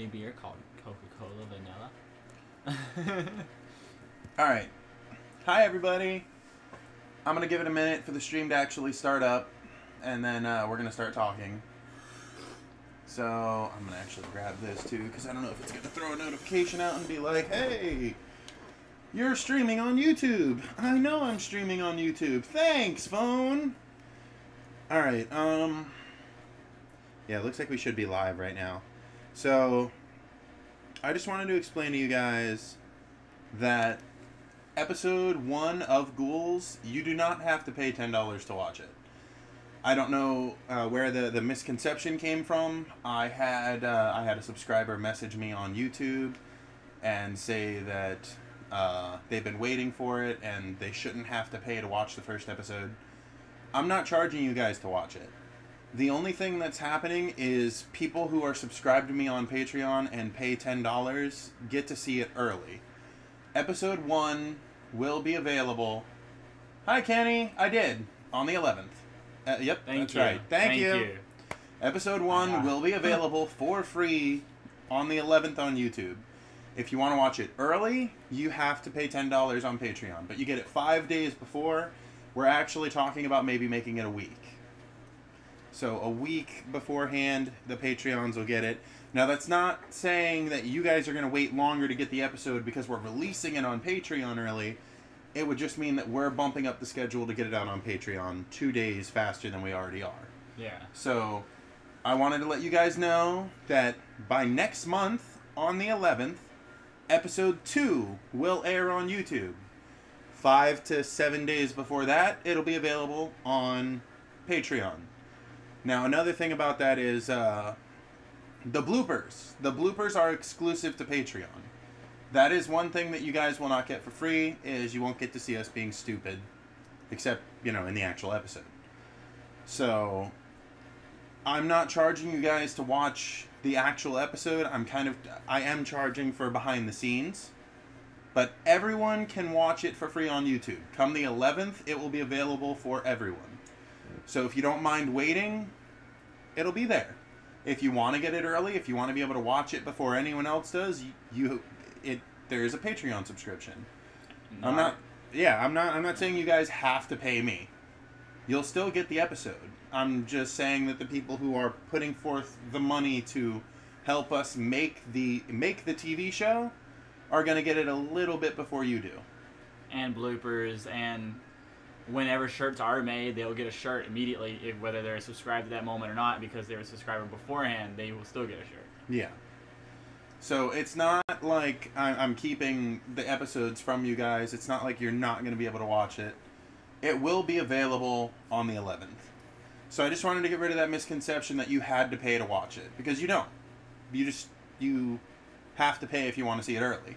new beer called Coca-Cola Vanilla. Alright. Hi, everybody. I'm going to give it a minute for the stream to actually start up, and then we're going to start talking. So, I'm going to actually grab this, too, because I don't know if it's going to throw a notification out and be like, hey, you're streaming on YouTube. I know I'm streaming on YouTube. Thanks, phone. Alright, yeah, it looks like we should be live right now. So, I just wanted to explain to you guys that episode 1 of Ghouls, you do not have to pay $10 to watch it. I don't know where the misconception came from. I had a subscriber message me on YouTube and say that they've been waiting for it and they shouldn't have to pay to watch the first episode. I'm not charging you guys to watch it. The only thing that's happening is people who are subscribed to me on Patreon and pay $10 get to see it early. Episode 1 will be available. Hi, Kenny. I did. On the 11th. Yep, that's right. Thank you. Episode 1 will be available for free on the 11th on YouTube. If you want to watch it early, you have to pay $10 on Patreon. But you get it 5 days before. We're actually talking about maybe making it a week. So a week beforehand, the Patreons will get it. Now, that's not saying that you guys are going to wait longer to get the episode because we're releasing it on Patreon early. It would just mean that we're bumping up the schedule to get it out on Patreon 2 days faster than we already are. Yeah. So, I wanted to let you guys know that by next month, on the 11th, episode 2 will air on YouTube. 5 to 7 days before that, it'll be available on Patreon. Now, another thing about that is the bloopers. The bloopers are exclusive to Patreon. That is one thing that you guys will not get for free, is you won't get to see us being stupid. Except, you know, in the actual episode. So, I'm not charging you guys to watch the actual episode. I am charging for behind the scenes. But everyone can watch it for free on YouTube. Come the 11th, it will be available for everyone. So if you don't mind waiting, it'll be there. If you want to get it early, if you want to be able to watch it before anyone else does, there is a Patreon subscription. I'm not saying you guys have to pay me. You'll still get the episode. I'm just saying that the people who are putting forth the money to help us make the TV show are going to get it a little bit before you do. And bloopers, and whenever shirts are made, they'll get a shirt immediately, whether they're subscribed at that moment or not, because they were a subscriber beforehand, they will still get a shirt. Yeah. So it's not like I'm keeping the episodes from you guys. It's not like you're not going to be able to watch it. It will be available on the 11th. So I just wanted to get rid of that misconception that you had to pay to watch it, because you don't. You have to pay if you want to see it early.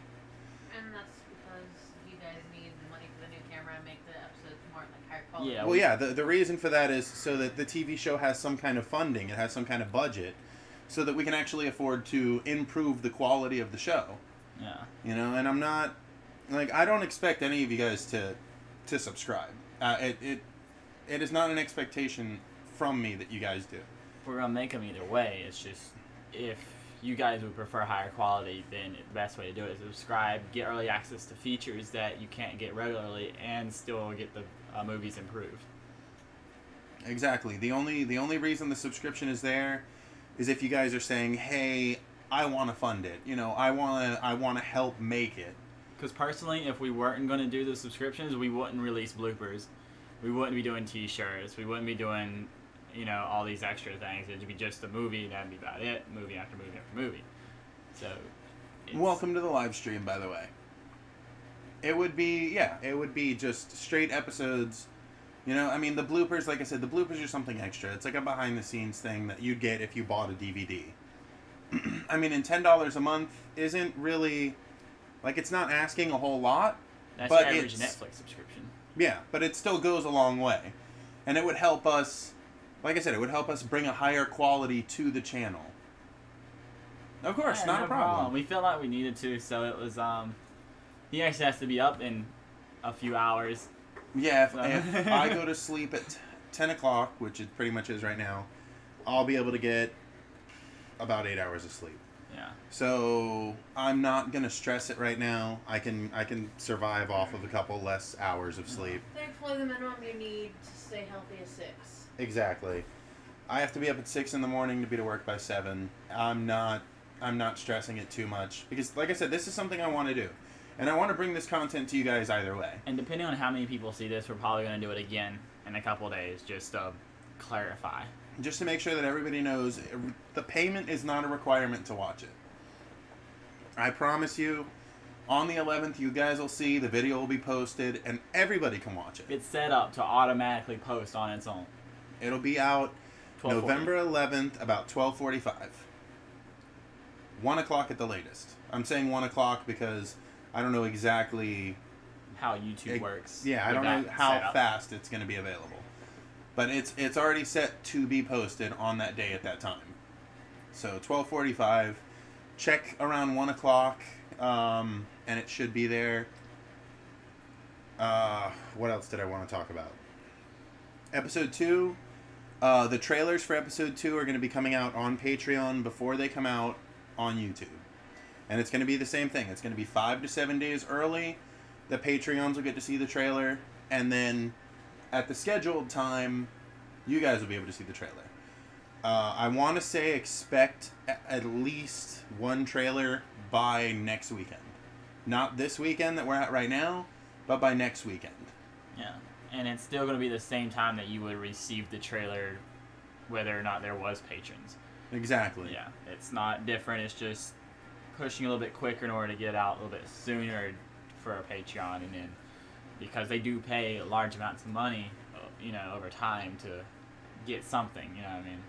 And that's because you guys need the money for the new camera and make the episodes more like higher quality. Yeah. Well, yeah, the reason for that is so that the TV show has some kind of funding, it has some kind of budget, so that we can actually afford to improve the quality of the show. Yeah. You know, and I'm not, like, I don't expect any of you guys to subscribe. It is not an expectation from me that you guys do. We're going to make them either way. It's just, if you guys would prefer higher quality, then the best way to do it is subscribe, get early access to features that you can't get regularly, and still get the movies improved. Exactly. The only reason the subscription is there is if you guys are saying, hey, I want to fund it. You know, I want to help make it. Because personally, if we weren't going to do the subscriptions, we wouldn't release bloopers. We wouldn't be doing t-shirts. We wouldn't be doing, you know, all these extra things. It'd be just a movie, and that'd be about it. Movie after movie after movie. So, welcome to the live stream, by the way. It would be just straight episodes. You know, I mean, the bloopers, like I said, the bloopers are something extra. It's like a behind-the-scenes thing that you'd get if you bought a DVD. I mean, and $10 a month isn't really, like, it's not asking a whole lot. That's but your average Netflix subscription. Yeah, but it still goes a long way. And it would help us, like I said, it would help us bring a higher quality to the channel. Of course, Yeah, not no a problem. We felt like we needed to, so it was, he actually has to be up in a few hours. Yeah, if I go to sleep at 10 o'clock, which it pretty much is right now, I'll be able to get about 8 hours of sleep. Yeah. So I'm not gonna stress it right now. I can survive off of a couple less hours of sleep. Thankfully, the minimum you need to stay healthy is 6. Exactly. I have to be up at 6 in the morning to be to work by 7. I'm not stressing it too much because, like I said, this is something I want to do, and I want to bring this content to you guys either way. And depending on how many people see this, we're probably going to do it again in a couple days just to clarify. Just to make sure that everybody knows, the payment is not a requirement to watch it. I promise you, on the 11th, you guys will see the video will be posted, and everybody can watch it. It's set up to automatically post on its own. It'll be out 12:40. November 11th, about 12:45. 1 o'clock at the latest. I'm saying 1 o'clock because I don't know exactly How YouTube works. Yeah, I with don't know that how setup. fast it's going to be available. But it's already set to be posted on that day at that time. So 12:45. Check around 1 o'clock, and it should be there. What else did I want to talk about? Episode 2. The trailers for episode 2 are going to be coming out on Patreon before they come out on YouTube. And it's going to be the same thing. It's going to be 5 to 7 days early. The Patreons will get to see the trailer. And then at the scheduled time, you guys will be able to see the trailer. I want to say expect at least one trailer by next weekend. Not this weekend that we're at right now, but by next weekend. Yeah. And it's still going to be the same time that you would receive the trailer whether or not there was patrons. Exactly. Yeah. It's not different. It's just pushing a little bit quicker in order to get it out a little bit sooner for a Patreon. And then because they do pay large amounts of money, over time to get something, you know what I mean?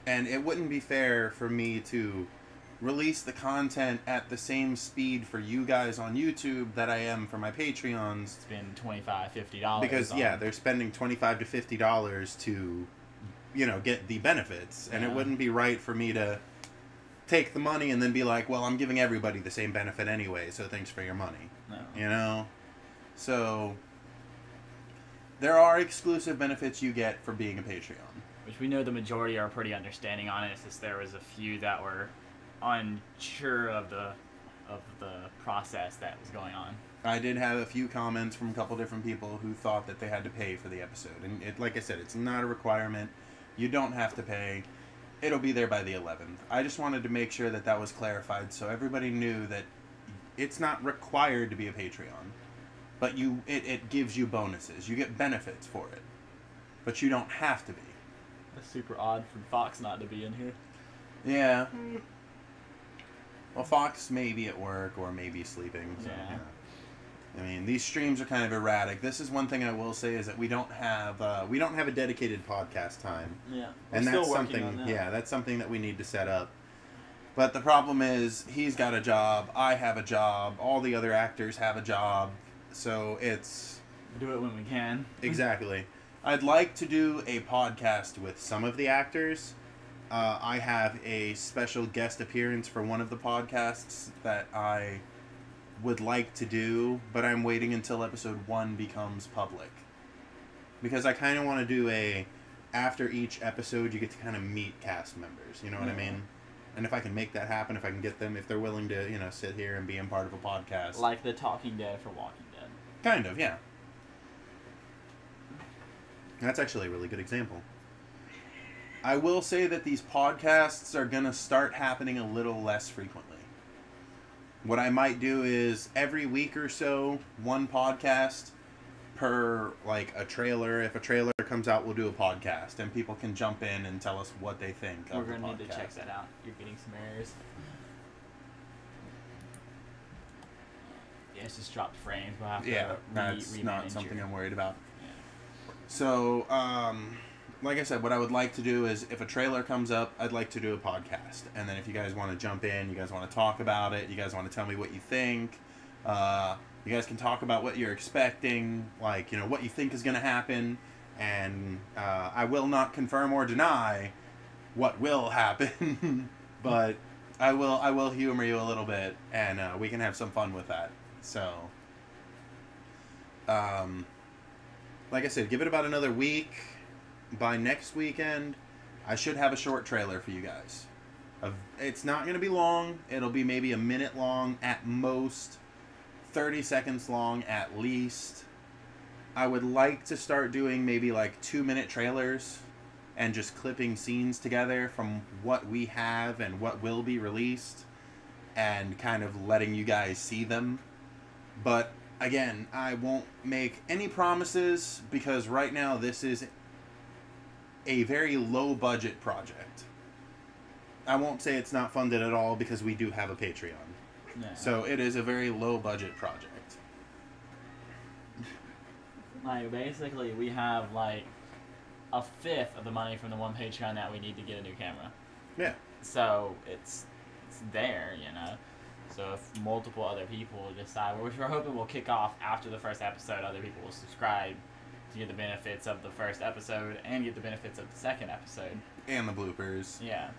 And it wouldn't be fair for me to release the content at the same speed for you guys on YouTube that I am for my Patreons. Spend $25, $50 Because, on they're spending $25 to $50 to, get the benefits. And it Yeah. wouldn't be right for me to take the money and then be like, well, I'm giving everybody the same benefit anyway, so thanks for your money. No. So, there are exclusive benefits you get for being a Patreon. Which we know the majority are pretty understanding on it. It's just there was a few that were unsure of the process that was going on. I did have a few comments from a couple different people who thought that they had to pay for the episode. And like I said, it's not a requirement. You don't have to pay. It'll be there by the 11th. I just wanted to make sure that was clarified so everybody knew that it's not required to be a Patreon. But it gives you bonuses. You get benefits for it. But you don't have to be. It's super odd for Fox not to be in here. Yeah. Well, Fox may be at work or maybe sleeping. So, Yeah. I mean, these streams are kind of erratic. This is one thing I will say is that we don't have a dedicated podcast time. Yeah. And that's something. Yeah, that's something that we need to set up. But the problem is, he's got a job. I have a job. All the other actors have a job. So it's Do it when we can. exactly. I'd like to do a podcast with some of the actors. I have a special guest appearance for one of the podcasts that I would like to do, but I'm waiting until episode 1 becomes public. Because I kind of want to do after each episode, you get to kind of meet cast members. You know what I mean? And if I can make that happen, if I can get them, if they're willing to, sit here and be a part of a podcast. Like the Talking Dead for Walking Dead. Kind of, yeah. That's actually a really good example. I will say that these podcasts are going to start happening a little less frequently. What I might do is every week or so, one podcast per, a trailer. If a trailer comes out, we'll do a podcast, and people can jump in and tell us what they think We're of the podcast. going to need to check that out. You're getting some errors. Yeah, it's just dropped frames. We'll have to that's not remanage something your- I'm worried about. Yeah. So, like I said, what I would like to do is if a trailer comes up, I'd like to do a podcast. And then if you guys want to jump in, you guys want to talk about it, you guys want to tell me what you think, you guys can talk about what you're expecting, what you think is going to happen. And I will not confirm or deny what will happen, but I will humor you a little bit, and we can have some fun with that. So, like I said, give it about another week. By next weekend, I should have a short trailer for you guys. It's not going to be long. It'll be maybe a minute long at most, 30 seconds long at least. I would like to start doing maybe like 2-minute trailers and just clipping scenes together from what we have and what will be released and kind of letting you guys see them. But again, I won't make any promises because right now this is a very low budget project. I won't say it's not funded at all because we do have a Patreon. Yeah. So it is a very low budget project. Like, basically, we have, like, a fifth of the money from the one Patreon that we need to get a new camera. Yeah. So, it's there, you know? So, if multiple other people decide, which we're hoping will kick off after the first episode, other people will subscribe to get the benefits of the first episode and get the benefits of the second episode. And the bloopers. Yeah.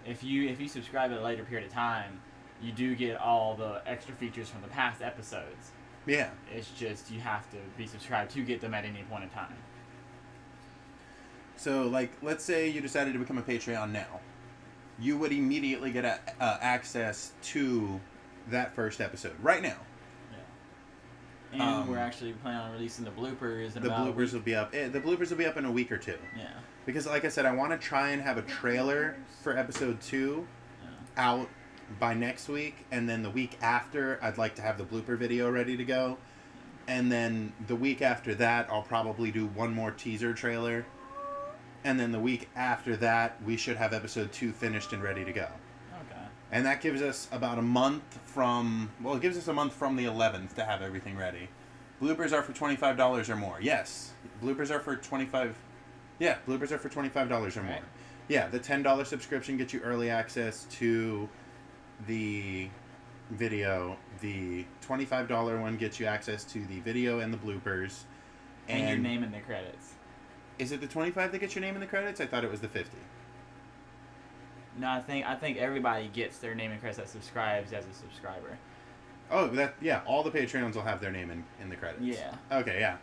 If you subscribe at a later period of time, you do get all the extra features from the past episodes. Yeah. It's just you have to be subscribed to get them at any point in time. So, like, let's say you decided to become a Patreon now. You would immediately get access to that first episode right now. Yeah. And we're actually planning on releasing the bloopers. The bloopers will be up. The bloopers will be up in a week or two. Yeah. Because, like I said, I want to try and have a trailer for episode 2 out by next week, and then the week after I'd like to have the blooper video ready to go, and then the week after that I'll probably do one more teaser trailer, and then the week after that we should have episode 2 finished and ready to go. Okay. And that gives us about a month from, well, it gives us a month from the 11th to have everything ready. Bloopers are for $25 or more. Yes, bloopers are for $25. Yeah, bloopers are for $25 or more. Right. Yeah, the $10 subscription gets you early access to the video. The $25 one gets you access to the video and the bloopers. And your name in the credits. Is it the 25 that gets your name in the credits? I thought it was the 50. No, I think everybody gets their name and credits that subscribes as a subscriber. Oh, yeah, all the Patreons will have their name in the credits. Yeah. Okay, yeah.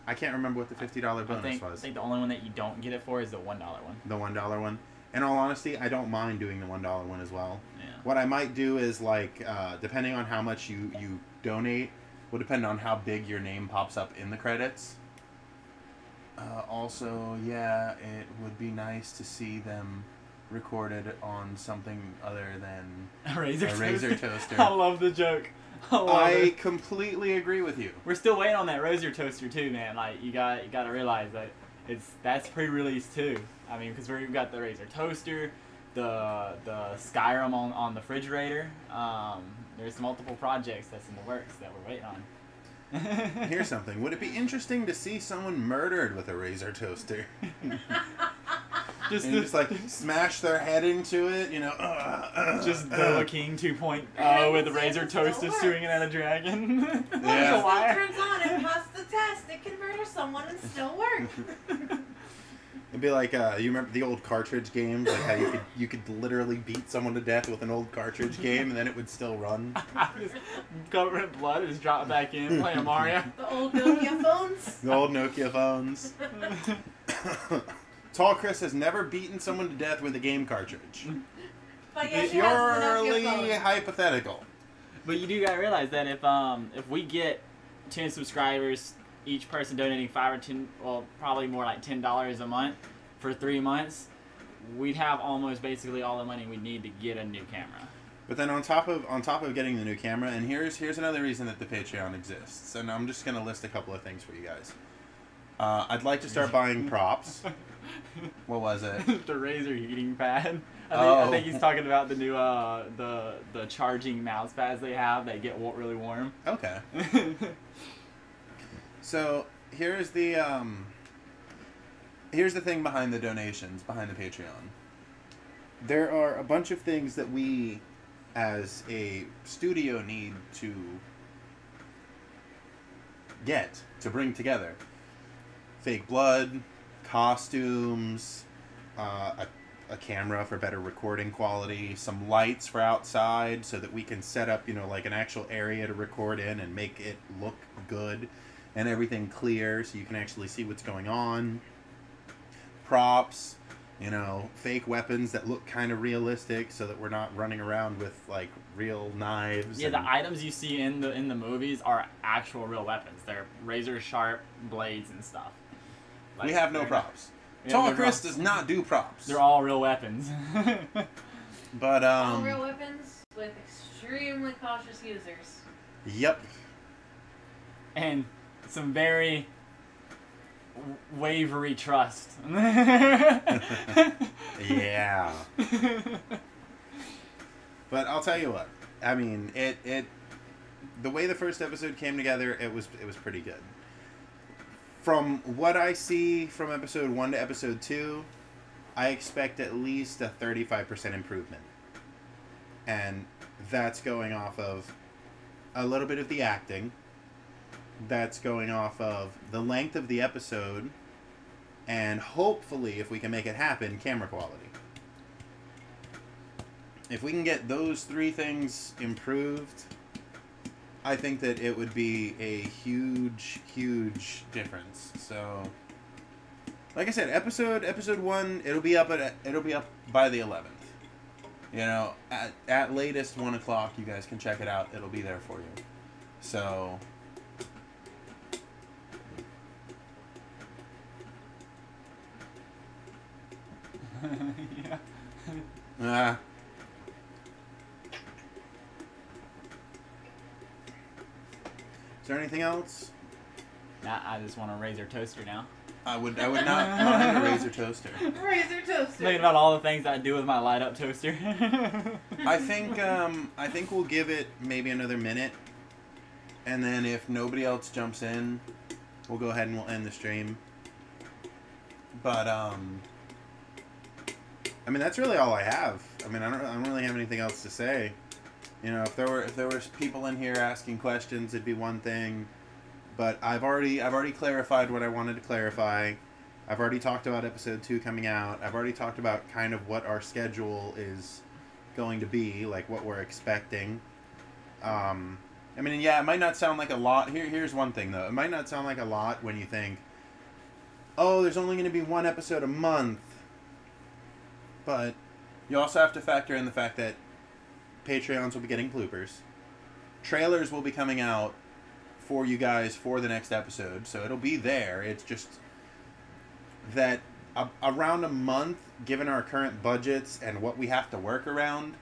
I can't remember what the $50 bonus was. I think the only one that you don't get it for is the $1 one. The $1 one. In all honesty, I don't mind doing the $1 one as well. Yeah. What I might do is, like, depending on how much you donate, will depend on how big your name pops up in the credits. Also, yeah, it would be nice to see them recorded on something other than a Razor toaster. I love the joke. I completely agree with you. We're still waiting on that Razor toaster too, man. Like, you got to realize that that's pre-release too. I mean, because we've got the Razor toaster, the Skyrim on the refrigerator. There's multiple projects that's in the works that we're waiting on. Here's something. Would it be interesting to see someone murdered with a Razor toaster? just like smash their head into it, you know. Just the King 2.0 with a Razor toaster swinging at a dragon. Yeah. It turns on and pass the test. It can murder someone and still work. It'd be like, you remember the old cartridge games, like how you could literally beat someone to death with an old cartridge game, and then it would still run. Just cover in blood, just drop it back in, playing Mario. The old Nokia phones. The old Nokia phones. Tall Chris has never beaten someone to death with a game cartridge. But yeah, she has the Nokia Purely phone. hypothetical. But you do gotta realize that if we get 10 subscribers, each person donating $5 or $10, well, probably more like $10 a month for 3 months, we'd have almost basically all the money we need to get a new camera. But then on top of getting the new camera, and here's another reason that the Patreon exists, and I'm just gonna list a couple of things for you guys. I'd like to start buying props. What was it? The Razor heating pad. I think he's talking about the new the charging mouse pads they have that get really warm. Okay. So here's the thing behind the donations, behind the Patreon. There are a bunch of things that we, as a studio, need to bring together. Fake blood, costumes, a camera for better recording quality, some lights for outside so that we can set up, like an actual area to record in and make it look good and everything clear so you can actually see what's going on. Props. you know, fake weapons that look kind of realistic, so that we're not running around with like real knives. Yeah, and, the items you see in the movies are actual real weapons. They're razor sharp blades and stuff. we have no they're props. not- Tall they're Chris not- does not do props. They're all real weapons. But All real weapons with extremely cautious users. Yep. And some very wavery trust. Yeah. But I'll tell you what. I mean, the way the first episode came together, it was pretty good. From what I see from episode 1 to episode 2, I expect at least a 35% improvement. And that's going off of a little bit of the acting. That's going off of the length of the episode, and hopefully, if we can make it happen, camera quality. If we can get those 3 things improved, I think that it would be a huge, huge difference. So, like I said, episode 1, it'll be up by the 11th. You know, at latest 1 o'clock, you guys can check it out. It'll be there for you. So. Yeah. Is there anything else? Nah, I just want a razor toaster now. I would not mind a razor toaster. Razor toaster. Thinking about all the things I do with my light up toaster. I think we'll give it maybe another minute, and then if nobody else jumps in, we'll go ahead and we'll end the stream. But I mean, that's really all I have. I mean, I don't really have anything else to say. You know, if there were people in here asking questions, it'd be one thing. But I've already clarified what I wanted to clarify. I've already talked about episode 2 coming out. I've already talked about kind of what our schedule is going to be, like what we're expecting. I mean, yeah, it might not sound like a lot. Here's one thing though. It might not sound like a lot when you think, oh, there's only going to be 1 episode a month. But you also have to factor in the fact that Patreons will be getting bloopers. Trailers will be coming out for you guys for the next episode, so it'll be there. It's just that around a month, given our current budgets and what we have to work around,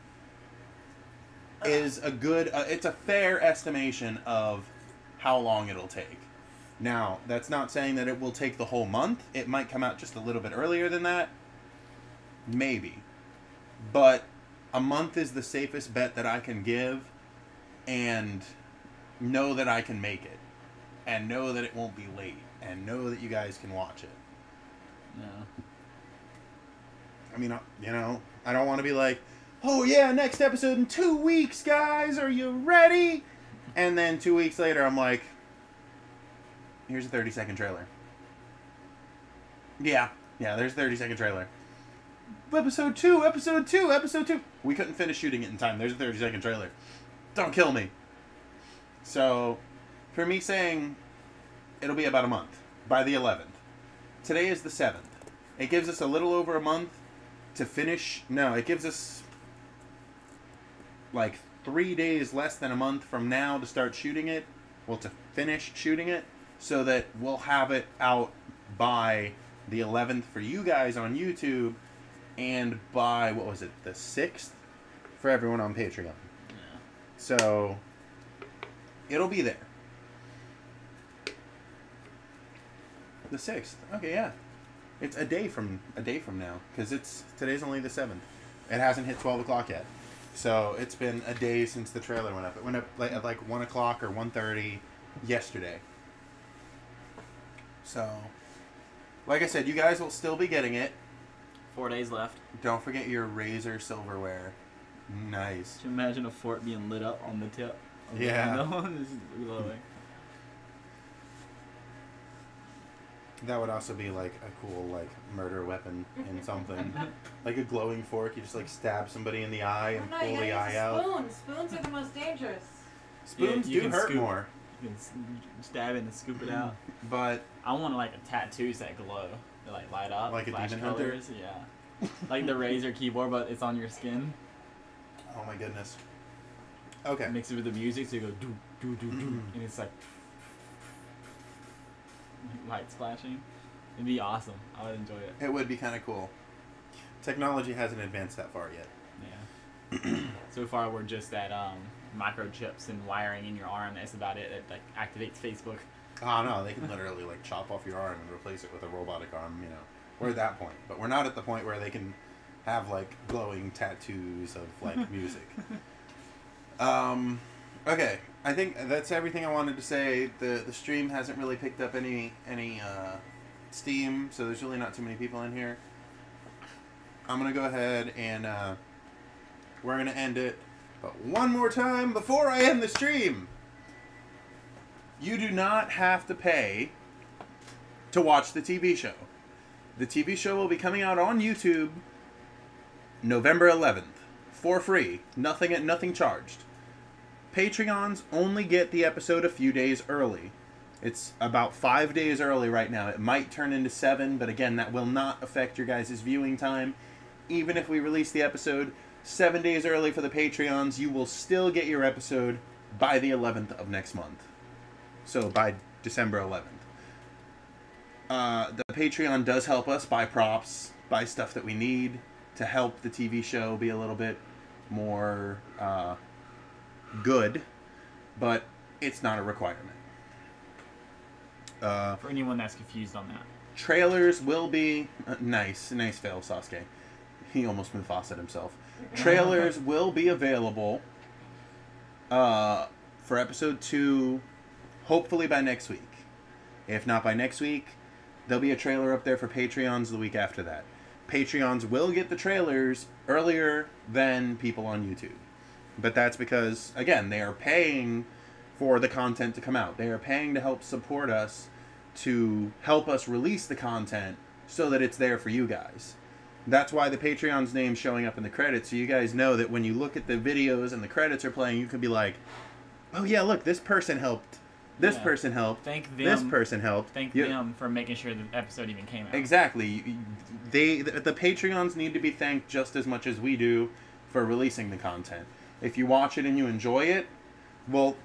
is a good, it's a fair estimation of how long it'll take. Now, that's not saying that it will take the whole month. It might come out just a little bit earlier than that. Maybe. But a month is the safest bet that I can give, and know that I can make it, and know that it won't be late, and know that you guys can watch it. Yeah. I mean, you know, I don't want to be like, oh yeah, next episode in 2 weeks, guys, are you ready? And then 2 weeks later, I'm like, here's a 30-second trailer. Yeah, there's a 30-second trailer. Episode 2. We couldn't finish shooting it in time. There's a 30-second trailer. Don't kill me. So, for me saying it'll be about a month, by the 11th. Today is the 7th. It gives us a little over a month to finish. No, it gives us like 3 days less than a month from now to start shooting it. Well, to finish shooting it, so that we'll have it out by the 11th for you guys on YouTube, and by, what was it, the 6th for everyone on Patreon. Yeah. So, it'll be there. The 6th. Okay, yeah. It's a day from now, because today's only the 7th. It hasn't hit 12 o'clock yet. So, it's been a day since the trailer went up. It went up at like 1 o'clock or 1:30 yesterday. So, like I said, you guys will still be getting it. 4 days left. Don't forget your Razor silverware. Nice. Can you imagine a fort being lit up on the tip? Of Yeah. The window? This is glowing. That would also be like a cool like murder weapon in something. Like a glowing fork, you just like stab somebody in the eye and pull the eye out. Spoons are the most dangerous. Spoons you do can hurt scoop. more. You can stab it and scoop it out. But I want like a tattoos that glow. That like light up. Like a flash demon hunter? colors. Yeah. Like the Razer keyboard, but it's on your skin. Oh my goodness. Okay. Mix it with the music, so you go do do do do, and it's like light splashing. It'd be awesome. I would enjoy it. It would be kind of cool. Technology hasn't advanced that far yet. Yeah. So far, we're just at microchips and wiring in your arm. That's about it. That like activates Facebook. Oh no, they can literally like chop off your arm and replace it with a robotic arm. You know, we're at that point, but we're not at the point where they can have like glowing tattoos of like music. Okay, I think that's everything I wanted to say. The stream hasn't really picked up any steam, so there's really not too many people in here. I'm gonna go ahead and we're gonna end it, but one more time before I end the stream. You do not have to pay to watch the TV show. The TV show will be coming out on YouTube November 11th for free, nothing charged. Patreons only get the episode a few days early. It's about 5 days early right now. It might turn into 7, but again, that will not affect your guys' viewing time. Even if we release the episode 7 days early for the Patreons, you will still get your episode by the 11th of next month. So by December 11th. The Patreon does help us buy props, buy stuff that we need to help the TV show be a little bit more good, but it's not a requirement. For anyone that's confused on that. Trailers will be... nice fail, Sasuke. He almost Mufasa'd himself. Trailers will be available for episode 2, hopefully by next week. If not by next week, there'll be a trailer up there for Patreons the week after that. Patreons will get the trailers earlier than people on YouTube. But that's because, again, they are paying for the content to come out. They are paying to help support us, to help us release the content so that it's there for you guys. That's why the Patreon's name's showing up in the credits, so you guys know that when you look at the videos and the credits are playing, you can be like, oh yeah, look, this person helped. This person helped. Thank them. This person helped. Thank them for making sure the episode even came out. Exactly. The Patreons need to be thanked just as much as we do for releasing the content. If you watch it and you enjoy it, well,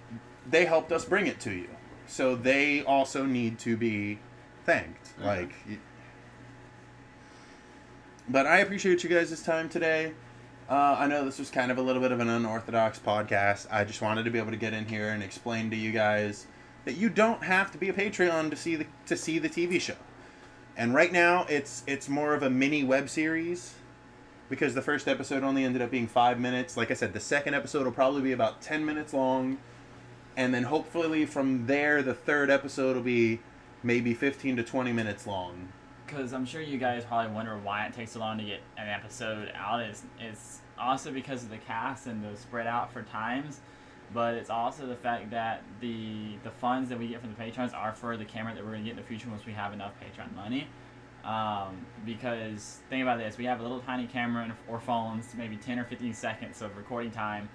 they helped us bring it to you. So they also need to be thanked. But I appreciate you guys' time today. I know this was kind of a little bit of an unorthodox podcast. I just wanted to be able to get in here and explain to you guys that you don't have to be a Patreon to see the TV show. And right now, it's more of a mini web series, because the first episode only ended up being 5 minutes. Like I said, the second episode will probably be about 10 minutes long. And then hopefully from there, the third episode will be maybe 15 to 20 minutes long. Because I'm sure you guys probably wonder why it takes so long to get an episode out. It's also because of the cast and the spread out for times. But it's also the fact that the funds that we get from the patrons are for the camera that we're going to get in the future once we have enough Patreon money. Because think about this, we have a little tiny camera or phones, maybe 10 or 15 seconds of recording time,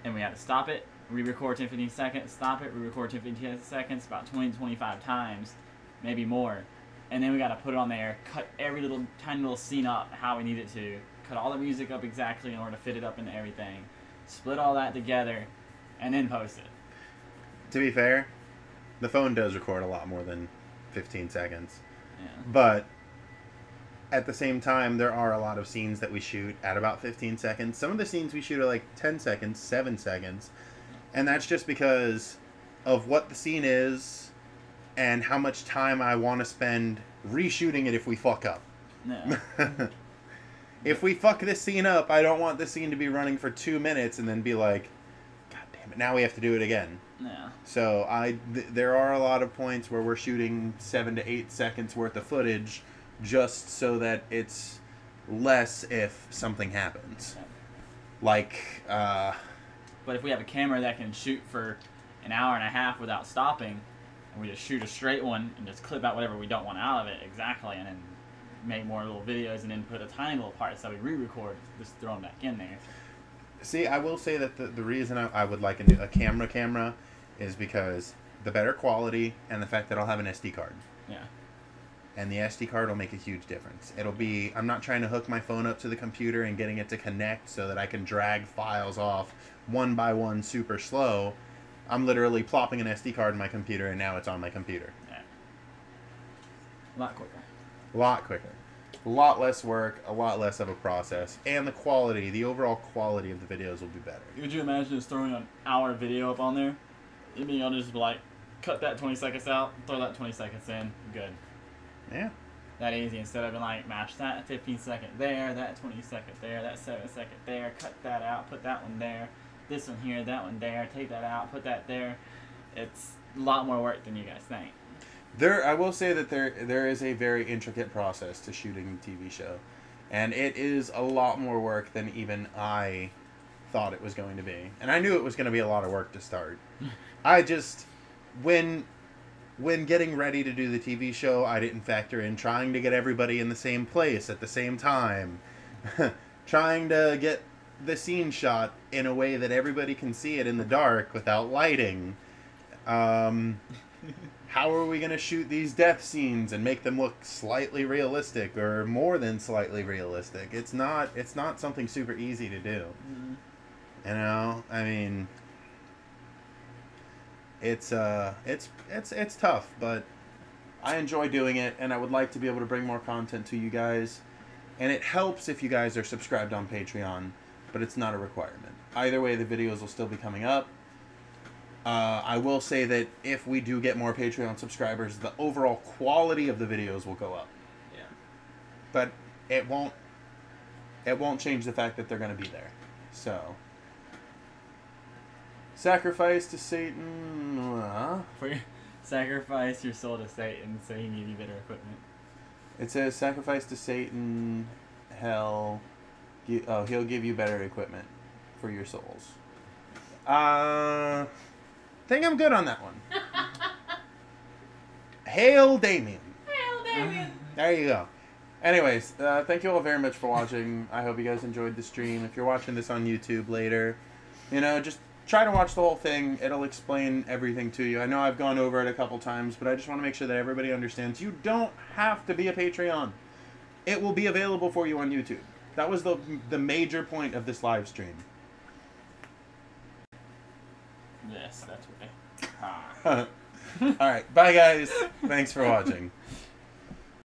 and we have to stop it, re-record 10, 15 seconds, stop it, re-record 10, 15 seconds, about 20 to 25 times, maybe more. And then we got to put it on there, cut every little tiny little scene up how we need it to, cut all the music up exactly in order to fit it up into everything, split all that together, and then post it. To be fair, the phone does record a lot more than 15 seconds. Yeah. But at the same time, there are a lot of scenes that we shoot at about 15 seconds. Some of the scenes we shoot are like 10 seconds, 7 seconds. And that's just because of what the scene is and how much time I want to spend reshooting it if we fuck up. No. If we fuck this scene up, I don't want this scene to be running for 2 minutes and then be like, God damn it, now we have to do it again. No. So there are a lot of points where we're shooting 7 to 8 seconds worth of footage just so that it's less if something happens. Like, But if we have a camera that can shoot for an hour and a half without stopping, and we just shoot a straight one and just clip out whatever we don't want out of it exactly, and then make more little videos and then put a tiny little parts that we re-record, just throw them back in there. See, I will say that the reason I would like a camera is because the better quality and the fact that I'll have an SD card. Yeah. and the SD card will make a huge difference. It'll be, I'm not trying to hook my phone up to the computer and getting it to connect so that I can drag files off one by one super slow. I'm literally plopping an SD card in my computer, and now it's on my computer. Yeah. A lot quicker. A lot quicker. A lot less work, a lot less of a process, and the quality, the overall quality of the videos will be better. Could you imagine just throwing an hour video up on there? You being able to just be like, cut that 20 seconds out, throw that 20 seconds in, good. Yeah. That easy, instead of being like, mash that 15 second there, that 20 second there, that 7 second there, cut that out, put that one there, this one here, that one there, take that out, put that there. It's a lot more work than you guys think. I will say that there is a very intricate process to shooting a TV show, and it is a lot more work than even I thought it was going to be. And I knew it was going to be a lot of work to start. I just, when getting ready to do the TV show, I didn't factor in trying to get everybody in the same place at the same time, trying to get the scene shot in a way that everybody can see it in the dark without lighting. How are we going to shoot these death scenes and make them look slightly realistic or more than slightly realistic? It's not something super easy to do. Mm-hmm. You know, I mean, it's tough, but I enjoy doing it, and I would like to be able to bring more content to you guys. And it helps if you guys are subscribed on Patreon, but it's not a requirement. Either way, the videos will still be coming up. I will say that if we do get more Patreon subscribers, the overall quality of the videos will go up. Yeah. But it won't change the fact that they're going to be there. So, sacrifice to Satan. Sacrifice your soul to Satan so he can give you better equipment. It says sacrifice to Satan, hell. He'll give you better equipment for your souls. Think I'm good on that one. Hail Damien. Hail Damien. There you go. Anyways, thank you all very much for watching. I hope you guys enjoyed the stream. If you're watching this on YouTube later, just try to watch the whole thing. It'll explain everything to you. I know I've gone over it a couple times, but I just want to make sure that everybody understands you don't have to be a Patreon. It will be available for you on YouTube. That was the major point of this live stream. Yes, that's right. All right. Bye, guys. Thanks for watching.